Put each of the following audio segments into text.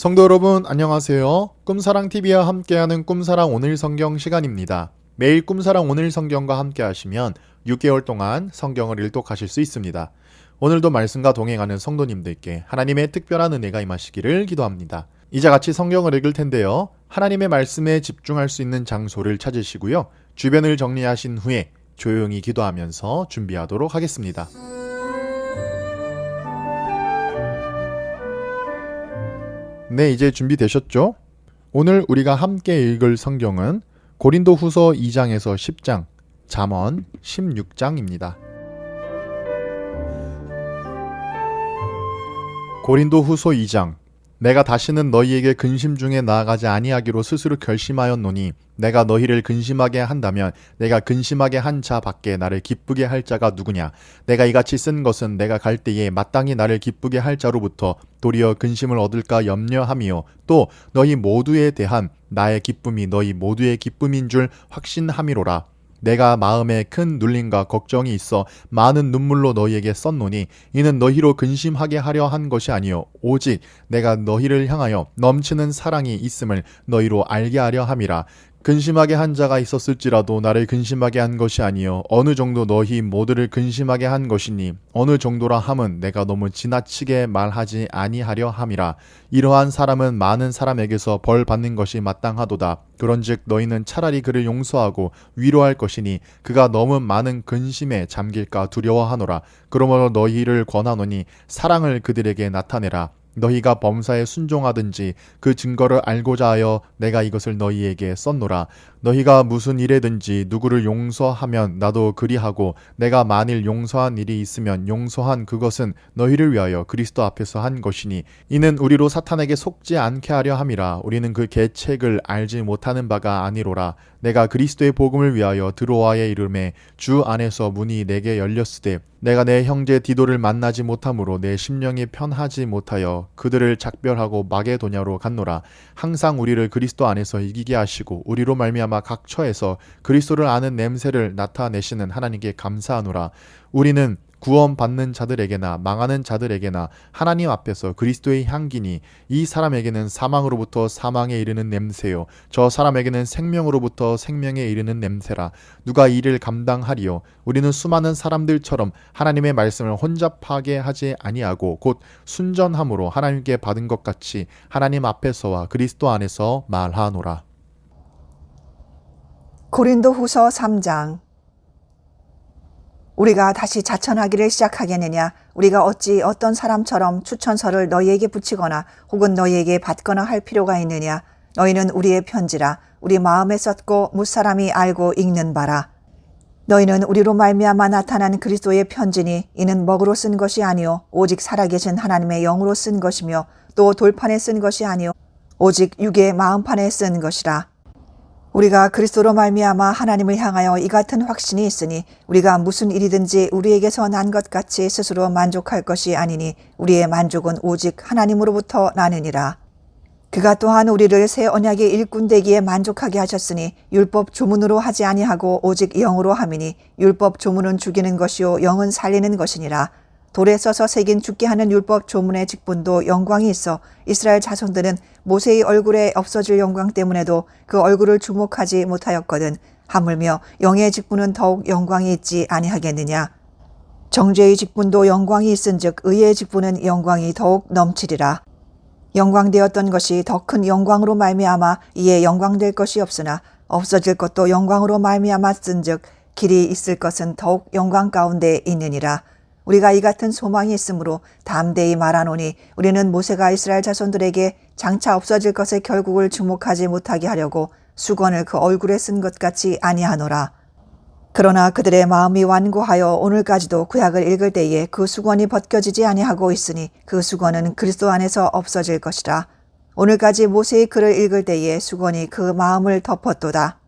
성도 여러분 안녕하세요. 꿈사랑TV와 함께하는 꿈사랑 오늘 성경 시간입니다. 매일 꿈사랑 오늘 성경과 함께 하시면 6개월 동안 성경을 일독하실 수 있습니다. 오늘도 말씀과 동행하는 성도님들께 하나님의 특별한 은혜가 임하시기를 기도합니다. 이제 같이 성경을 읽을 텐데요. 하나님의 말씀에 집중할 수 있는 장소를 찾으시고요. 주변을 정리하신 후에 조용히 기도하면서 준비하도록 하겠습니다. 네, 이제 준비되셨죠? 오늘 우리가 함께 읽을 성경은 고린도후서 2장에서 10장, 잠언 16장입니다. 고린도후서 2장. 내가 다시는 너희에게 근심 중에 나아가지 아니하기로 스스로 결심하였노니 내가 너희를 근심하게 한다면 내가 근심하게 한 자 밖에 나를 기쁘게 할 자가 누구냐? 내가 이같이 쓴 것은 내가 갈 때에 마땅히 나를 기쁘게 할 자로부터 도리어 근심을 얻을까 염려함이요 또 너희 모두에 대한 나의 기쁨이 너희 모두의 기쁨인 줄 확신함이로라. 내가 마음에 큰 눌림과 걱정이 있어 많은 눈물로 너희에게 썼노니 이는 너희로 근심하게 하려 한 것이 아니요 오직 내가 너희를 향하여 넘치는 사랑이 있음을 너희로 알게 하려 함이라. 근심하게 한 자가 있었을지라도 나를 근심하게 한 것이 아니요 어느 정도 너희 모두를 근심하게 한 것이니 어느 정도라 함은 내가 너무 지나치게 말하지 아니하려 함이라. 이러한 사람은 많은 사람에게서 벌 받는 것이 마땅하도다. 그런즉 너희는 차라리 그를 용서하고 위로할 것이니 그가 너무 많은 근심에 잠길까 두려워하노라. 그러므로 너희를 권하노니 사랑을 그들에게 나타내라. 너희가 범사에 순종하든지 그 증거를 알고자 하여 내가 이것을 너희에게 썼노라. 너희가 무슨 일에든지 누구를 용서하면 나도 그리하고 내가 만일 용서한 일이 있으면 용서한 그것은 너희를 위하여 그리스도 앞에서 한 것이니 이는 우리로 사탄에게 속지 않게 하려 함이라. 우리는 그 계책을 알지 못하는 바가 아니로라. 내가 그리스도의 복음을 위하여 드로아의 이름에 주 안에서 문이 내게 열렸으되 내가 내 형제 디도를 만나지 못함으로 내 심령이 편하지 못하여 그들을 작별하고 마게도냐로 갔노라. 항상 우리를 그리스도 안에서 이기게 하시고 우리로 말미암아 각 처에서 그리스도를 아는 냄새를 나타내시는 하나님께 감사하노라. 우리는 구원받는 자들에게나 망하는 자들에게나 하나님 앞에서 그리스도의 향기니 이 사람에게는 사망으로부터 사망에 이르는 냄새요 저 사람에게는 생명으로부터 생명에 이르는 냄새라. 누가 이를 감당하리요? 우리는 수많은 사람들처럼 하나님의 말씀을 혼잡하게 하지 아니하고 곧 순전함으로 하나님께 받은 것 같이 하나님 앞에서와 그리스도 안에서 말하노라. 고린도후서 3장. 우리가 다시 자천하기를 시작하겠느냐? 우리가 어찌 어떤 사람처럼 추천서를 너희에게 붙이거나 혹은 너희에게 받거나 할 필요가 있느냐? 너희는 우리의 편지라. 우리 마음에 썼고 무사람이 알고 읽는 바라. 너희는 우리로 말미암아 나타난 그리스도의 편지니 이는 먹으로 쓴 것이 아니요 오직 살아계신 하나님의 영으로 쓴 것이며 또 돌판에 쓴 것이 아니요 오직 육의 마음판에 쓴 것이라. 우리가 그리스도로 말미암아 하나님을 향하여 이 같은 확신이 있으니 우리가 무슨 일이든지 우리에게서 난 것 같이 스스로 만족할 것이 아니니 우리의 만족은 오직 하나님으로부터 나느니라. 그가 또한 우리를 새 언약의 일꾼 되기에 만족하게 하셨으니 율법 조문으로 하지 아니하고 오직 영으로 함이니 율법 조문은 죽이는 것이요 영은 살리는 것이니라. 돌에 써서 새긴 죽게 하는 율법 조문의 직분도 영광이 있어 이스라엘 자손들은 모세의 얼굴에 없어질 영광 때문에도 그 얼굴을 주목하지 못하였거든. 하물며 영의 직분은 더욱 영광이 있지 아니하겠느냐. 정죄의 직분도 영광이 있은즉 의의 직분은 영광이 더욱 넘치리라. 영광되었던 것이 더 큰 영광으로 말미암아 이에 영광될 것이 없으나 없어질 것도 영광으로 말미암아 쓴즉 길이 있을 것은 더욱 영광 가운데 있느니라. 우리가 이 같은 소망이 있으므로 담대히 말하노니 우리는 모세가 이스라엘 자손들에게 장차 없어질 것의 결국을 주목하지 못하게 하려고 수건을 그 얼굴에 쓴 것 같이 아니하노라. 그러나 그들의 마음이 완고하여 오늘까지도 구약을 읽을 때에 그 수건이 벗겨지지 아니하고 있으니 그 수건은 그리스도 안에서 없어질 것이라. 오늘까지 모세의 글을 읽을 때에 수건이 그 마음을 덮었도다.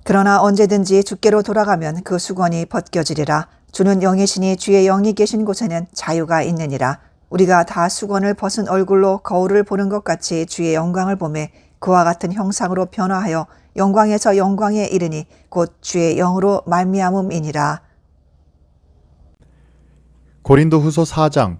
그러나 언제든지 주께로 돌아가면 그 수건이 벗겨지리라. 주는 영이시니 주의 영이 계신 곳에는 자유가 있느니라. 우리가 다 수건을 벗은 얼굴로 거울을 보는 것 같이 주의 영광을 보매 그와 같은 형상으로 변화하여 영광에서 영광에 이르니 곧 주의 영으로 말미암음이니라. 고린도후서 4장.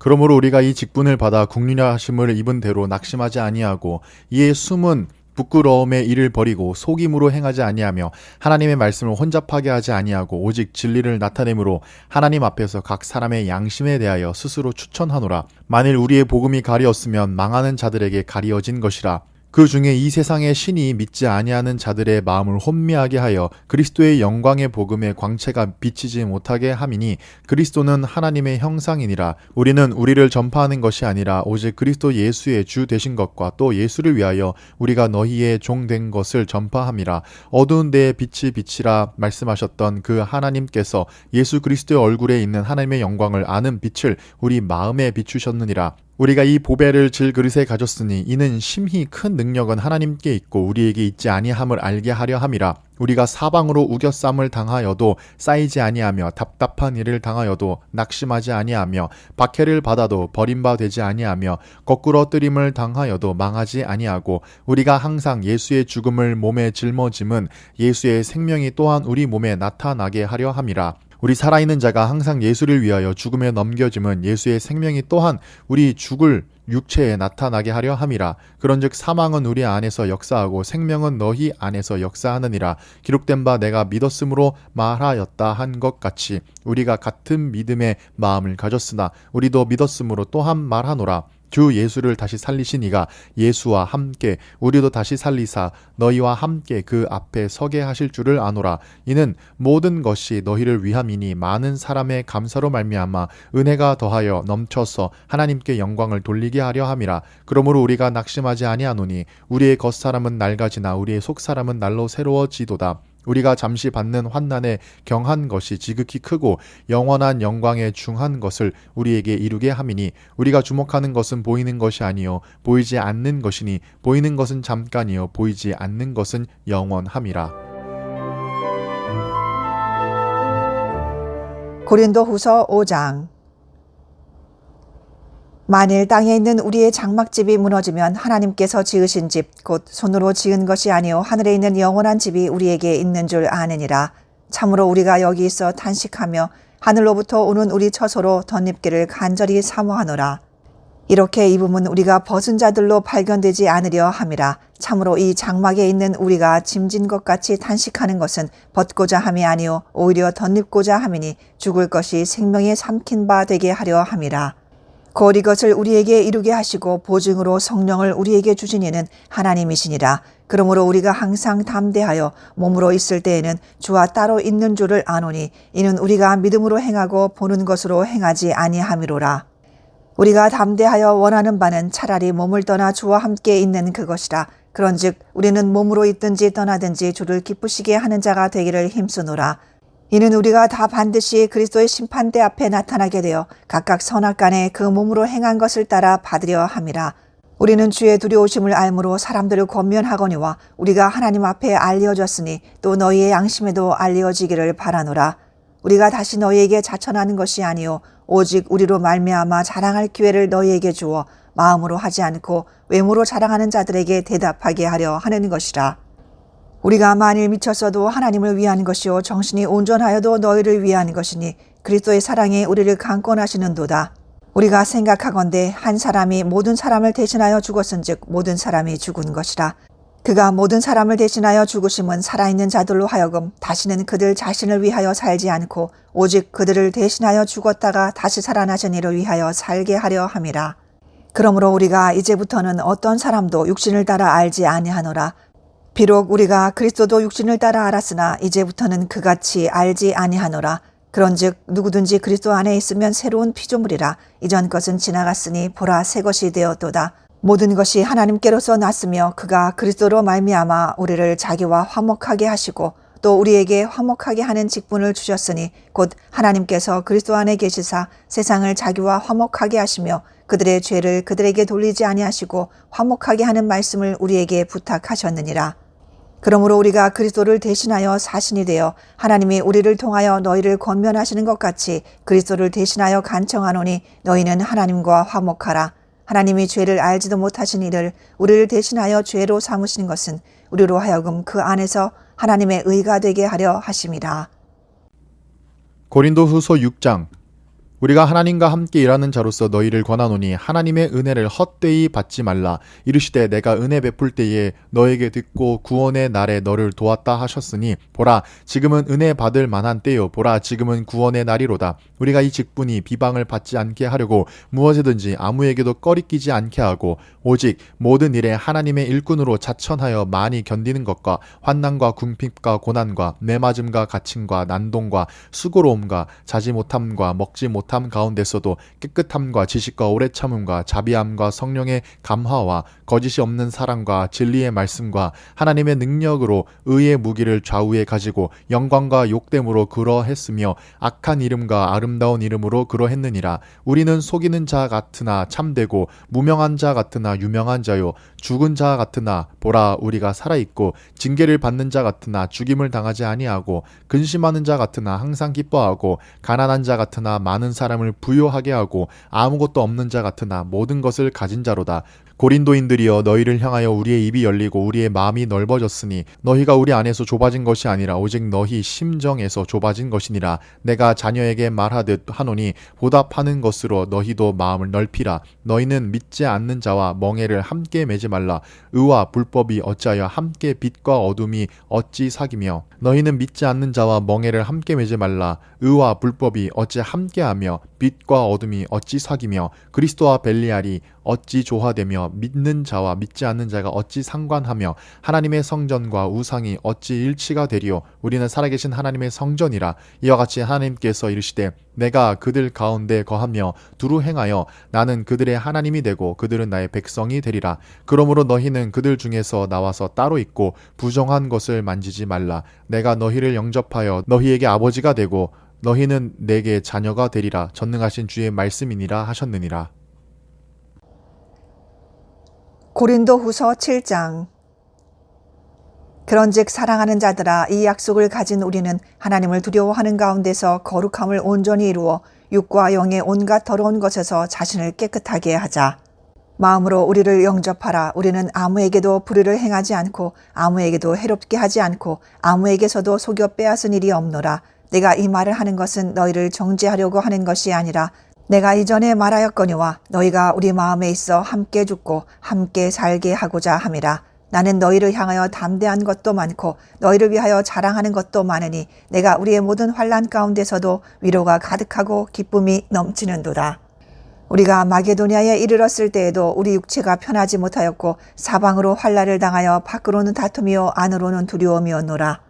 그러므로 우리가 이 직분을 받아 국률하심을 입은 대로 낙심하지 아니하고 이에 숨은 부끄러움의 일을 버리고 속임으로 행하지 아니하며 하나님의 말씀을 혼잡하게 하지 아니하고 오직 진리를 나타내므로 하나님 앞에서 각 사람의 양심에 대하여 스스로 추천하노라. 만일 우리의 복음이 가리었으면 망하는 자들에게 가리어진 것이라. 그 중에 이 세상의 신이 믿지 아니하는 자들의 마음을 혼미하게 하여 그리스도의 영광의 복음의 광채가 비치지 못하게 함이니 그리스도는 하나님의 형상이니라. 우리는 우리를 전파하는 것이 아니라 오직 그리스도 예수의 주 되신 것과 또 예수를 위하여 우리가 너희의 종 된 것을 전파함이라. 어두운 데에 빛이 비치라 말씀하셨던 그 하나님께서 예수 그리스도의 얼굴에 있는 하나님의 영광을 아는 빛을 우리 마음에 비추셨느니라. 우리가 이 보배를 질그릇에 가졌으니 이는 심히 큰 능력은 하나님께 있고 우리에게 있지 아니함을 알게 하려 함이라. 우리가 사방으로 우겨쌈을 당하여도 쌓이지 아니하며 답답한 일을 당하여도 낙심하지 아니하며 박해를 받아도 버림바 되지 아니하며 거꾸로 뜨림을 당하여도 망하지 아니하고 우리가 항상 예수의 죽음을 몸에 짊어짐은 예수의 생명이 또한 우리 몸에 나타나게 하려 함이라. 우리 살아있는 자가 항상 예수를 위하여 죽음에 넘겨짐은 예수의 생명이 또한 우리 죽을 육체에 나타나게 하려 함이라. 그런즉 사망은 우리 안에서 역사하고 생명은 너희 안에서 역사하느니라. 기록된 바 내가 믿었으므로 말하였다 한 것 같이 우리가 같은 믿음의 마음을 가졌으나 우리도 믿었으므로 또한 말하노라. 주 예수를 다시 살리신 이가 예수와 함께 우리도 다시 살리사 너희와 함께 그 앞에 서게 하실 줄을 아노라. 이는 모든 것이 너희를 위함이니 많은 사람의 감사로 말미암아 은혜가 더하여 넘쳐서 하나님께 영광을 돌리게 하려 함이라. 그러므로 우리가 낙심하지 아니하노니 우리의 겉사람은 낡아지나 우리의 속사람은 날로 새로워지도다. 우리가 잠시 받는 환난에 경한 것이 지극히 크고 영원한 영광에 중한 것을 우리에게 이루게 함이니 우리가 주목하는 것은 보이는 것이 아니요 보이지 않는 것이니 보이는 것은 잠깐이요 보이지 않는 것은 영원함이라. 고린도후서 5장. 만일 땅에 있는 우리의 장막집이 무너지면 하나님께서 지으신 집 곧 손으로 지은 것이 아니요 하늘에 있는 영원한 집이 우리에게 있는 줄 아느니라. 참으로 우리가 여기 있어 탄식하며 하늘로부터 오는 우리 처소로 덧입기를 간절히 사모하노라. 이렇게 입음은 우리가 벗은 자들로 발견되지 않으려 함이라. 참으로 이 장막에 있는 우리가 짐진 것 같이 탄식하는 것은 벗고자 함이 아니요 오히려 덧입고자 함이니 죽을 것이 생명에 삼킨 바 되게 하려 함이라. 곧 이것을 우리에게 이루게 하시고 보증으로 성령을 우리에게 주신 이는 하나님이시니라. 그러므로 우리가 항상 담대하여 몸으로 있을 때에는 주와 따로 있는 줄을 아노니 이는 우리가 믿음으로 행하고 보는 것으로 행하지 아니함이로라. 우리가 담대하여 원하는 바는 차라리 몸을 떠나 주와 함께 있는 그것이라. 그런즉 우리는 몸으로 있든지 떠나든지 주를 기쁘시게 하는 자가 되기를 힘쓰노라. 이는 우리가 다 반드시 그리스도의 심판대 앞에 나타나게 되어 각각 선악간에 그 몸으로 행한 것을 따라 받으려 함이라. 우리는 주의 두려우심을 알므로 사람들을 권면하거니와 우리가 하나님 앞에 알려졌으니 또 너희의 양심에도 알려지기를 바라노라. 우리가 다시 너희에게 자천하는 것이 아니요 오직 우리로 말미암아 자랑할 기회를 너희에게 주어 마음으로 하지 않고 외모로 자랑하는 자들에게 대답하게 하려 하는 것이라. 우리가 만일 미쳤어도 하나님을 위한 것이요 정신이 온전하여도 너희를 위한 것이니 그리스도의 사랑에 우리를 강권하시는도다. 우리가 생각하건대 한 사람이 모든 사람을 대신하여 죽었은즉 모든 사람이 죽은 것이라. 그가 모든 사람을 대신하여 죽으심은 살아있는 자들로 하여금 다시는 그들 자신을 위하여 살지 않고 오직 그들을 대신하여 죽었다가 다시 살아나신 이를 위하여 살게 하려 함이라. 그러므로 우리가 이제부터는 어떤 사람도 육신을 따라 알지 아니하노라. 비록 우리가 그리스도도 육신을 따라 알았으나 이제부터는 그같이 알지 아니하노라. 그런즉 누구든지 그리스도 안에 있으면 새로운 피조물이라. 이전 것은 지나갔으니 보라 새 것이 되었도다. 모든 것이 하나님께로서 났으며 그가 그리스도로 말미암아 우리를 자기와 화목하게 하시고 또 우리에게 화목하게 하는 직분을 주셨으니 곧 하나님께서 그리스도 안에 계시사 세상을 자기와 화목하게 하시며 그들의 죄를 그들에게 돌리지 아니하시고 화목하게 하는 말씀을 우리에게 부탁하셨느니라. 그러므로 우리가 그리스도를 대신하여 사신이 되어 하나님이 우리를 통하여 너희를 권면하시는 것 같이 그리스도를 대신하여 간청하노니 너희는 하나님과 화목하라. 하나님이 죄를 알지도 못하신 이를 우리를 대신하여 죄로 삼으시는 것은 우리로 하여금 그 안에서 하나님의 의가 되게 하려 하심이라. 고린도후서 6장. 우리가 하나님과 함께 일하는 자로서 너희를 권하노니 하나님의 은혜를 헛되이 받지 말라. 이르시되 내가 은혜 베풀 때에 너에게 듣고 구원의 날에 너를 도왔다 하셨으니 보라 지금은 은혜 받을 만한 때요 보라 지금은 구원의 날이로다. 우리가 이 직분이 비방을 받지 않게 하려고 무엇이든지 아무에게도 꺼리끼지 않게 하고 오직 모든 일에 하나님의 일꾼으로 자천하여 많이 견디는 것과 환난과 궁핍과 고난과 매맞음과 갇힘과 난동과 수고로움과 자지 못함과 먹지 못함 가운데서도 깨끗함과 지식과 오래 참음과 자비함과 성령의 감화와 거짓이 없는 사랑과 진리의 말씀과 하나님의 능력으로 의의 무기를 좌우에 가지고 영광과 욕됨으로 그러했으며 악한 이름과 아름다운 이름으로 그러했느니라. 우리는 속이는 자 같으나 참되고 무명한 자 같으나 유명한 자요 죽은 자 같으나 보라 우리가 살아있고 징계를 받는 자 같으나 죽임을 당하지 아니하고 근심하는 자 같으나 항상 기뻐하고 가난한 자 같으나 많은 사람을 부요하게 하고 아무것도 없는 자 같으나 모든 것을 가진 자로다. 고린도인들이여 너희를 향하여 우리의 입이 열리고 우리의 마음이 넓어졌으니 너희가 우리 안에서 좁아진 것이 아니라 오직 너희 심정에서 좁아진 것이니라. 내가 자녀에게 말하듯 하노니 보답하는 것으로 너희도 마음을 넓히라. 너희는 믿지 않는 자와 멍에를 함께 매지 말라. 의와 불법이 어찌하여 함께 빛과 어둠이 어찌 사귀며 너희는 믿지 않는 자와 멍에를 함께 매지 말라. 의와 불법이 어찌 함께하며 빛과 어둠이 어찌 사귀며 그리스도와 벨리알이 어찌 조화되며 믿는 자와 믿지 않는 자가 어찌 상관하며 하나님의 성전과 우상이 어찌 일치가 되리요. 우리는 살아계신 하나님의 성전이라. 이와 같이 하나님께서 이르시되 내가 그들 가운데 거하며 두루 행하여 나는 그들의 하나님이 되고 그들은 나의 백성이 되리라. 그러므로 너희는 그들 중에서 나와서 따로 있고 부정한 것을 만지지 말라. 내가 너희를 영접하여 너희에게 아버지가 되고 너희는 내게 자녀가 되리라. 전능하신 주의 말씀이니라 하셨느니라. 고린도후서 7장. 그런즉 사랑하는 자들아 이 약속을 가진 우리는 하나님을 두려워하는 가운데서 거룩함을 온전히 이루어 육과 영의 온갖 더러운 것에서 자신을 깨끗하게 하자. 마음으로 우리를 영접하라. 우리는 아무에게도 불의를 행하지 않고 아무에게도 해롭게 하지 않고 아무에게서도 속여 빼앗은 일이 없노라. 내가 이 말을 하는 것은 너희를 정죄하려고 하는 것이 아니라 내가 이전에 말하였거니와 너희가 우리 마음에 있어 함께 죽고 함께 살게 하고자 함이라. 나는 너희를 향하여 담대한 것도 많고 너희를 위하여 자랑하는 것도 많으니 내가 우리의 모든 환난 가운데서도 위로가 가득하고 기쁨이 넘치는도다. 우리가 마게도냐에 이르렀을 때에도 우리 육체가 편하지 못하였고 사방으로 환난을 당하여 밖으로는 다툼이요 안으로는 두려움이었노라.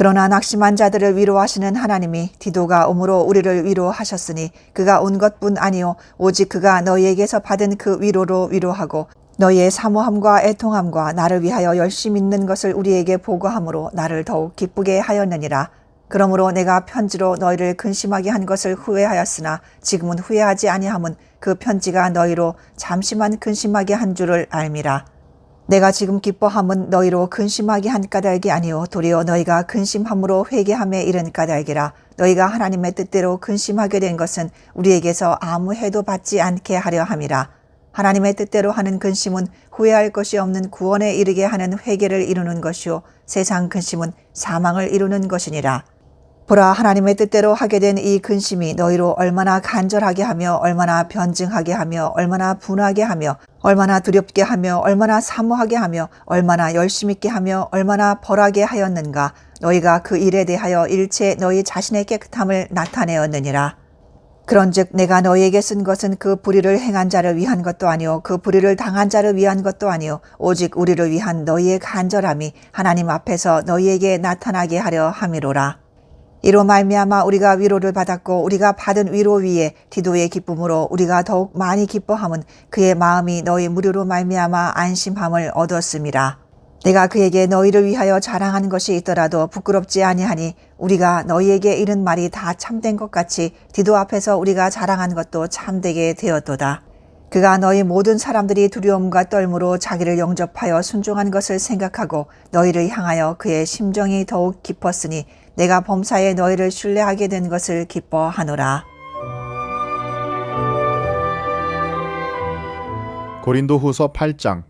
그러나 낙심한 자들을 위로하시는 하나님이 디도가 오므로 우리를 위로하셨으니 그가 온 것뿐 아니요 오직 그가 너희에게서 받은 그 위로로 위로하고 너희의 사모함과 애통함과 나를 위하여 열심히 있는 것을 우리에게 보고함으로 나를 더욱 기쁘게 하였느니라. 그러므로 내가 편지로 너희를 근심하게 한 것을 후회하였으나 지금은 후회하지 아니함은 그 편지가 너희로 잠시만 근심하게 한 줄을 알미라. 내가 지금 기뻐함은 너희로 근심하게 한 까닭이 아니요 도리어 너희가 근심함으로 회개함에 이른 까닭이라. 너희가 하나님의 뜻대로 근심하게 된 것은 우리에게서 아무 해도 받지 않게 하려 함이라. 하나님의 뜻대로 하는 근심은 후회할 것이 없는 구원에 이르게 하는 회개를 이루는 것이요 세상 근심은 사망을 이루는 것이니라. 보라 하나님의 뜻대로 하게 된 이 근심이 너희로 얼마나 간절하게 하며 얼마나 변증하게 하며 얼마나 분하게 하며 얼마나 두렵게 하며 얼마나 사모하게 하며 얼마나 열심 있게 하며 얼마나 벌하게 하였는가. 너희가 그 일에 대하여 일체 너희 자신의 깨끗함을 나타내었느니라. 그런즉 내가 너희에게 쓴 것은 그 불의를 행한 자를 위한 것도 아니요 그 불의를 당한 자를 위한 것도 아니요 오직 우리를 위한 너희의 간절함이 하나님 앞에서 너희에게 나타나게 하려 함이로라. 이로 말미암아 우리가 위로를 받았고 우리가 받은 위로 위에 디도의 기쁨으로 우리가 더욱 많이 기뻐함은 그의 마음이 너희 무료로 말미암아 안심함을 얻었음이라. 내가 그에게 너희를 위하여 자랑하는 것이 있더라도 부끄럽지 아니하니 우리가 너희에게 이른 말이 다 참된 것 같이 디도 앞에서 우리가 자랑한 것도 참되게 되었도다. 그가 너희 모든 사람들이 두려움과 떨므로 자기를 영접하여 순종한 것을 생각하고 너희를 향하여 그의 심정이 더욱 깊었으니 내가 범사에 너희를 신뢰하게 된 것을 기뻐하노라. 고린도후서 8장.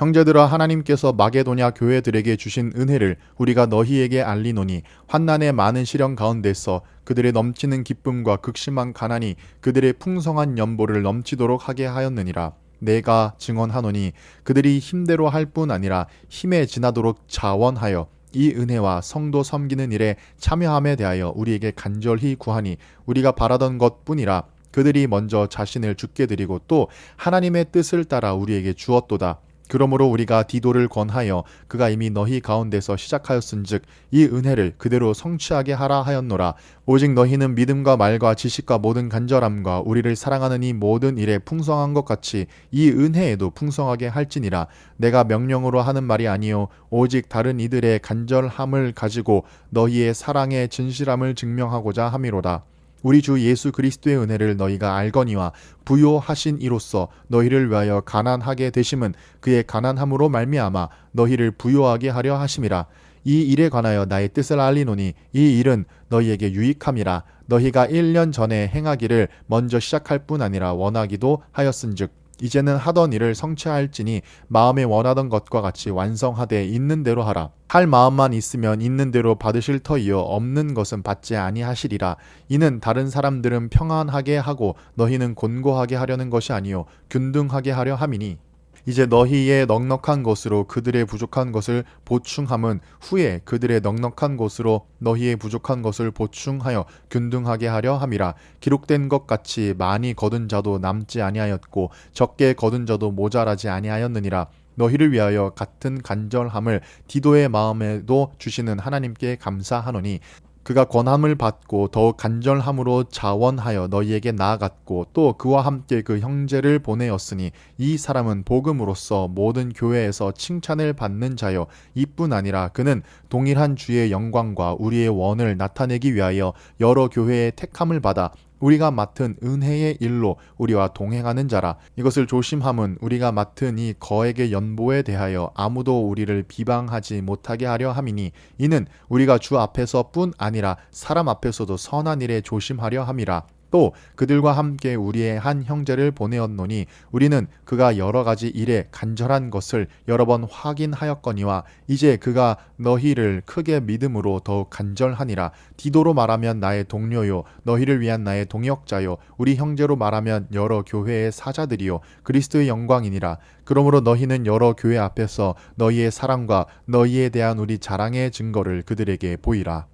형제들아, 하나님께서 마게도냐 교회들에게 주신 은혜를 우리가 너희에게 알리노니, 환난의 많은 시련 가운데서 그들의 넘치는 기쁨과 극심한 가난이 그들의 풍성한 연보를 넘치도록 하게 하였느니라. 내가 증언하노니 그들이 힘대로 할 뿐 아니라 힘에 지나도록 자원하여 이 은혜와 성도 섬기는 일에 참여함에 대하여 우리에게 간절히 구하니, 우리가 바라던 것뿐이라 그들이 먼저 자신을 주께 드리고 또 하나님의 뜻을 따라 우리에게 주었도다. 그러므로 우리가 디도를 권하여 그가 이미 너희 가운데서 시작하였은즉 이 은혜를 그대로 성취하게 하라 하였노라. 오직 너희는 믿음과 말과 지식과 모든 간절함과 우리를 사랑하는 이 모든 일에 풍성한 것 같이 이 은혜에도 풍성하게 할지니라. 내가 명령으로 하는 말이 아니요 오직 다른 이들의 간절함을 가지고 너희의 사랑의 진실함을 증명하고자 함이로다. 우리 주 예수 그리스도의 은혜를 너희가 알거니와 부요하신 이로써 너희를 위하여 가난하게 되심은 그의 가난함으로 말미암아 너희를 부요하게 하려 하심이라. 이 일에 관하여 나의 뜻을 알리노니 이 일은 너희에게 유익함이라. 너희가 1년 전에 행하기를 먼저 시작할 뿐 아니라 원하기도 하였은즉 이제는 하던 일을 성취할지니 마음에 원하던 것과 같이 완성하되 있는 대로 하라. 할 마음만 있으면 있는 대로 받으실 터이요 없는 것은 받지 아니하시리라. 이는 다른 사람들은 평안하게 하고 너희는 곤고하게 하려는 것이 아니요 균등하게 하려 함이니, 이제 너희의 넉넉한 것으로 그들의 부족한 것을 보충함은 후에 그들의 넉넉한 것으로 너희의 부족한 것을 보충하여 균등하게 하려 함이라. 기록된 것 같이 많이 거둔 자도 남지 아니하였고 적게 거둔 자도 모자라지 아니하였느니라. 너희를 위하여 같은 간절함을 디도의 마음에도 주시는 하나님께 감사하노니, 그가 권함을 받고 더욱 간절함으로 자원하여 너희에게 나아갔고 또 그와 함께 그 형제를 보내었으니 이 사람은 복음으로써 모든 교회에서 칭찬을 받는 자요 이뿐 아니라 그는 동일한 주의 영광과 우리의 원을 나타내기 위하여 여러 교회의 택함을 받아 우리가 맡은 은혜의 일로 우리와 동행하는 자라. 이것을 조심함은 우리가 맡은 이 거액의 연보에 대하여 아무도 우리를 비방하지 못하게 하려 함이니, 이는 우리가 주 앞에서뿐 아니라 사람 앞에서도 선한 일에 조심하려 함이라. 또 그들과 함께 우리의 한 형제를 보내었노니 우리는 그가 여러 가지 일에 간절한 것을 여러 번 확인하였거니와 이제 그가 너희를 크게 믿음으로 더욱 간절하니라. 디도로 말하면 나의 동료요 너희를 위한 나의 동역자요 우리 형제로 말하면 여러 교회의 사자들이요 그리스도의 영광이니라. 그러므로 너희는 여러 교회 앞에서 너희의 사랑과 너희에 대한 우리 자랑의 증거를 그들에게 보이라.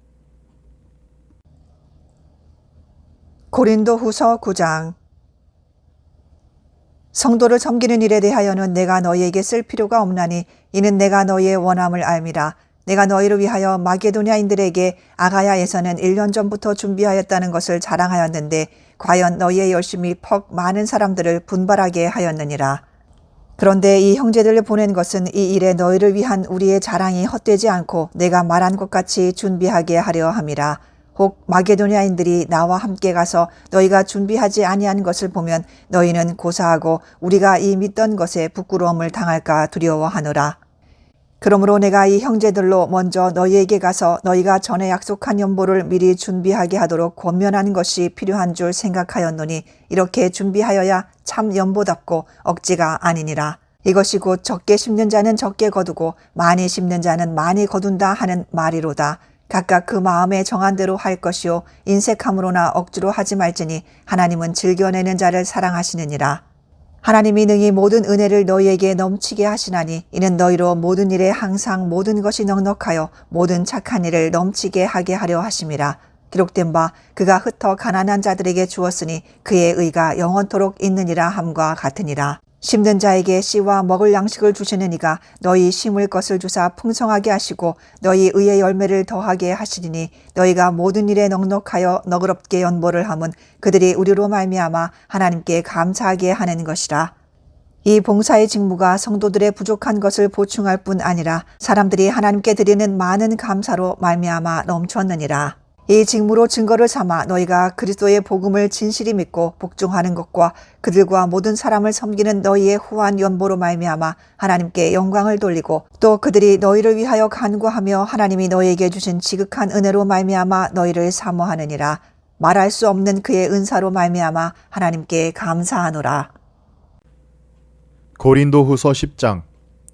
고린도후서 9장. 성도를 섬기는 일에 대하여는 내가 너희에게 쓸 필요가 없나니 이는 내가 너희의 원함을 알미라. 내가 너희를 위하여 마게도냐인들에게 아가야에서는 1년 전부터 준비하였다는 것을 자랑하였는데 과연 너희의 열심이 퍽 많은 사람들을 분발하게 하였느니라. 그런데 이 형제들을 보낸 것은 이 일에 너희를 위한 우리의 자랑이 헛되지 않고 내가 말한 것 같이 준비하게 하려 함이라. 혹 마게도냐인들이 나와 함께 가서 너희가 준비하지 아니한 것을 보면 너희는 고사하고 우리가 이 믿던 것에 부끄러움을 당할까 두려워하노라. 그러므로 내가 이 형제들로 먼저 너희에게 가서 너희가 전에 약속한 연보를 미리 준비하게 하도록 권면하는 것이 필요한 줄 생각하였노니 이렇게 준비하여야 참 연보답고 억지가 아니니라. 이것이 곧 적게 심는 자는 적게 거두고 많이 심는 자는 많이 거둔다 하는 말이로다. 각각 그 마음에 정한 대로 할 것이요 인색함으로나 억지로 하지 말지니 하나님은 즐겨내는 자를 사랑하시느니라. 하나님이 능히 모든 은혜를 너희에게 넘치게 하시나니 이는 너희로 모든 일에 항상 모든 것이 넉넉하여 모든 착한 일을 넘치게 하게 하려 하심이라. 기록된 바 그가 흩어 가난한 자들에게 주었으니 그의 의가 영원토록 있느니라 함과 같으니라. 심는 자에게 씨와 먹을 양식을 주시는 이가 너희 심을 것을 주사 풍성하게 하시고 너희 의의 열매를 더하게 하시리니 너희가 모든 일에 넉넉하여 너그럽게 연보를 함은 그들이 우리로 말미암아 하나님께 감사하게 하는 것이라. 이 봉사의 직무가 성도들의 부족한 것을 보충할 뿐 아니라 사람들이 하나님께 드리는 많은 감사로 말미암아 넘쳤느니라. 이 직무로 증거를 삼아 너희가 그리스도의 복음을 진실히 믿고 복종하는 것과 그들과 모든 사람을 섬기는 너희의 후한 연보로 말미암아 하나님께 영광을 돌리고 또 그들이 너희를 위하여 간구하며 하나님이 너희에게 주신 지극한 은혜로 말미암아 너희를 사모하느니라. 말할 수 없는 그의 은사로 말미암아 하나님께 감사하노라. 고린도후서 10장.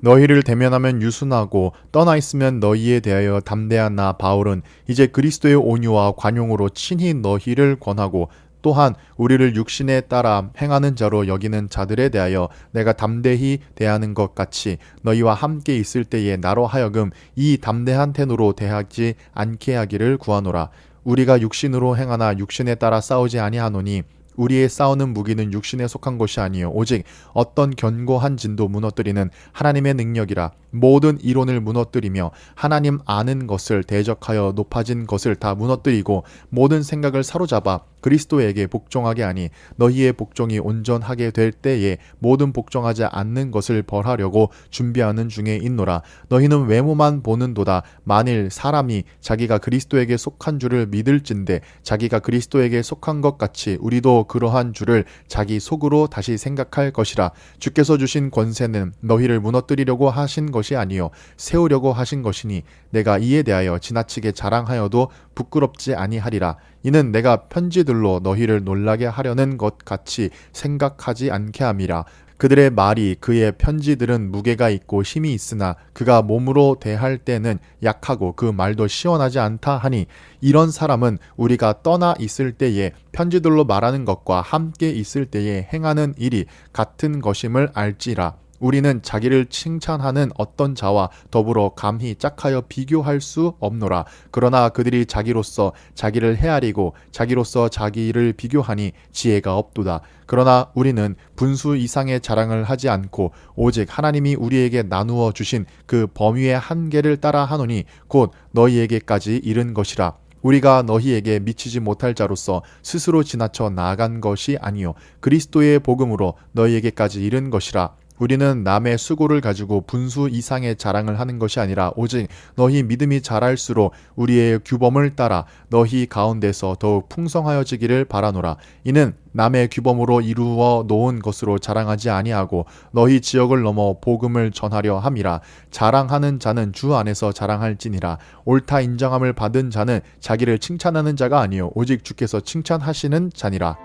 너희를 대면하면 유순하고 떠나 있으면 너희에 대하여 담대한 나 바울은 이제 그리스도의 온유와 관용으로 친히 너희를 권하고 또한 우리를 육신에 따라 행하는 자로 여기는 자들에 대하여 내가 담대히 대하는 것 같이 너희와 함께 있을 때에 나로 하여금 이 담대한 태도로 대하지 않게 하기를 구하노라. 우리가 육신으로 행하나 육신에 따라 싸우지 아니하노니 우리의 싸우는 무기는 육신에 속한 것이 아니요 오직 어떤 견고한 진도 무너뜨리는 하나님의 능력이라. 모든 이론을 무너뜨리며 하나님 아는 것을 대적하여 높아진 것을 다 무너뜨리고 모든 생각을 사로잡아 그리스도에게 복종하게 하니 너희의 복종이 온전하게 될 때에 모든 복종하지 않는 것을 벌하려고 준비하는 중에 있노라. 너희는 외모만 보는도다. 만일 사람이 자기가 그리스도에게 속한 줄을 믿을진대 자기가 그리스도에게 속한 것 같이 우리도 그러한 줄을 자기 속으로 다시 생각할 것이라. 주께서 주신 권세는 너희를 무너뜨리려고 하신 것이 아니요 세우려고 하신 것이니 내가 이에 대하여 지나치게 자랑하여도 부끄럽지 아니하리라. 이는 내가 편지들로 너희를 놀라게 하려는 것 같이 생각하지 않게 함이라. 그들의 말이 그의 편지들은 무게가 있고 힘이 있으나 그가 몸으로 대할 때는 약하고 그 말도 시원하지 않다 하니 이런 사람은 우리가 떠나 있을 때에 편지들로 말하는 것과 함께 있을 때에 행하는 일이 같은 것임을 알지라. 우리는 자기를 칭찬하는 어떤 자와 더불어 감히 짝하여 비교할 수 없노라. 그러나 그들이 자기로서 자기를 헤아리고 자기로서 자기를 비교하니 지혜가 없도다. 그러나 우리는 분수 이상의 자랑을 하지 않고 오직 하나님이 우리에게 나누어 주신 그 범위의 한계를 따라 하노니 곧 너희에게까지 이른 것이라. 우리가 너희에게 미치지 못할 자로서 스스로 지나쳐 나아간 것이 아니요 그리스도의 복음으로 너희에게까지 이른 것이라. 우리는 남의 수고를 가지고 분수 이상의 자랑을 하는 것이 아니라 오직 너희 믿음이 자랄수록 우리의 규범을 따라 너희 가운데서 더욱 풍성하여지기를 바라노라. 이는 남의 규범으로 이루어 놓은 것으로 자랑하지 아니하고 너희 지역을 넘어 복음을 전하려 함이라. 자랑하는 자는 주 안에서 자랑할지니라. 옳다 인정함을 받은 자는 자기를 칭찬하는 자가 아니요 오직 주께서 칭찬하시는 자니라.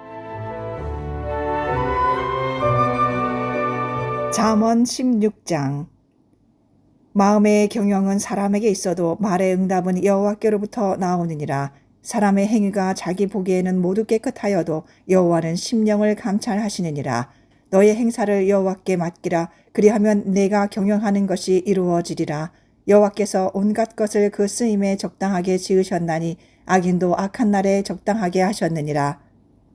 잠언 16장. 마음의 경영은 사람에게 있어도 말의 응답은 여호와께로부터 나오느니라. 사람의 행위가 자기 보기에는 모두 깨끗하여도 여호와는 심령을 감찰하시느니라. 너의 행사를 여호와께 맡기라. 그리하면 내가 경영하는 것이 이루어지리라. 여호와께서 온갖 것을 그 쓰임에 적당하게 지으셨나니 악인도 악한 날에 적당하게 하셨느니라.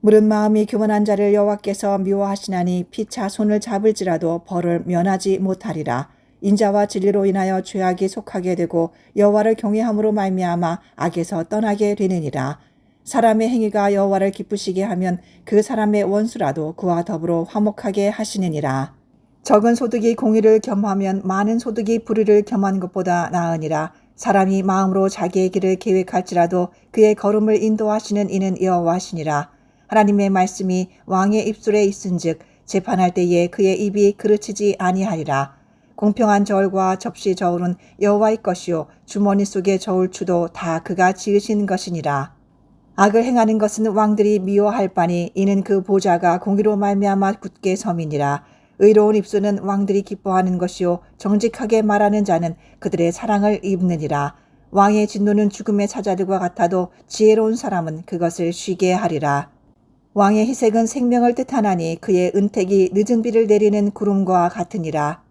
무른 마음이 교만한 자를 여호와께서 미워하시나니 피차 손을 잡을지라도 벌을 면하지 못하리라. 인자와 진리로 인하여 죄악이 속하게 되고 여호와를 경외함으로 말미암아 악에서 떠나게 되느니라. 사람의 행위가 여호와를 기쁘시게 하면 그 사람의 원수라도 그와 더불어 화목하게 하시느니라. 적은 소득이 공의를 겸하면 많은 소득이 불의를 겸한 것보다 나으니라. 사람이 마음으로 자기의 길을 계획할지라도 그의 걸음을 인도하시는 이는 여호와시니라. 하나님의 말씀이 왕의 입술에 있은즉 재판할 때에 그의 입이 그르치지 아니하리라. 공평한 저울과 접시 저울은 여호와의 것이요 주머니 속의 저울추도 다 그가 지으신 것이니라. 악을 행하는 것은 왕들이 미워할 바니 이는 그 보좌가 공의로 말미암아 굳게 섬이니라. 의로운 입술은 왕들이 기뻐하는 것이요 정직하게 말하는 자는 그들의 사랑을 입느니라. 왕의 진노는 죽음의 사자들과 같아도 지혜로운 사람은 그것을 쉬게 하리라. 왕의 희색은 생명을 뜻하나니 그의 은택이 늦은 비를 내리는 구름과 같으니라.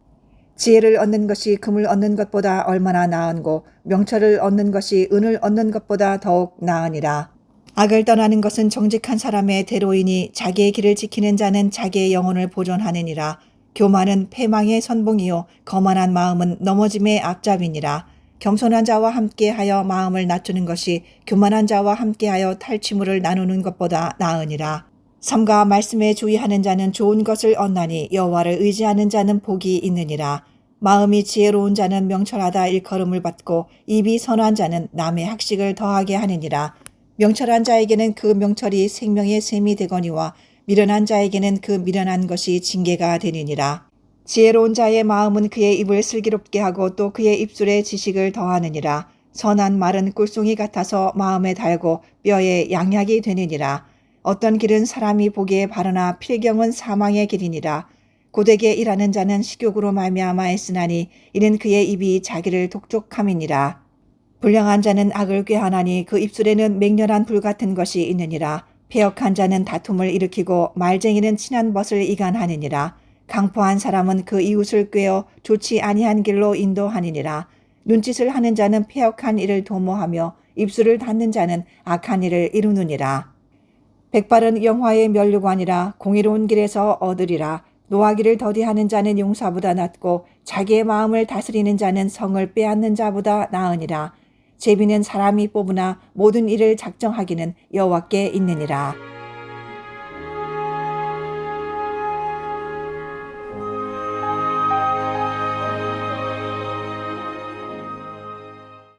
지혜를 얻는 것이 금을 얻는 것보다 얼마나 나은고 명철을 얻는 것이 은을 얻는 것보다 더욱 나으니라. 악을 떠나는 것은 정직한 사람의 대로이니 자기의 길을 지키는 자는 자기의 영혼을 보존하느니라. 교만은 패망의 선봉이요 거만한 마음은 넘어짐의 앞잡이니라. 겸손한 자와 함께하여 마음을 낮추는 것이 교만한 자와 함께하여 탈취물을 나누는 것보다 나으니라. 삼가 말씀에 주의하는 자는 좋은 것을 얻나니 여호와를 의지하는 자는 복이 있느니라. 마음이 지혜로운 자는 명철하다 일컬음을 받고 입이 선한 자는 남의 학식을 더하게 하느니라. 명철한 자에게는 그 명철이 생명의 샘이 되거니와 미련한 자에게는 그 미련한 것이 징계가 되느니라. 지혜로운 자의 마음은 그의 입을 슬기롭게 하고 또 그의 입술에 지식을 더하느니라. 선한 말은 꿀송이 같아서 마음에 달고 뼈에 양약이 되느니라. 어떤 길은 사람이 보기에 바르나 필경은 사망의 길이니라. 고되게 일하는 자는 식욕으로 말미암아 애쓰나니 이는 그의 입이 자기를 독촉함이니라. 불량한 자는 악을 꾀하나니 그 입술에는 맹렬한 불 같은 것이 있느니라. 패역한 자는 다툼을 일으키고 말쟁이는 친한 벗을 이간하느니라. 강포한 사람은 그 이웃을 꾀어 좋지 아니한 길로 인도하느니라. 눈짓을 하는 자는 패역한 일을 도모하며 입술을 닫는 자는 악한 일을 이루느니라. 백발은 영화의 면류관이라 공의로운 길에서 얻으리라. 노하기를 더디하는 자는 용사보다 낫고 자기의 마음을 다스리는 자는 성을 빼앗는 자보다 나으니라. 제비는 사람이 뽑으나 모든 일을 작정하기는 여호와께 있느니라.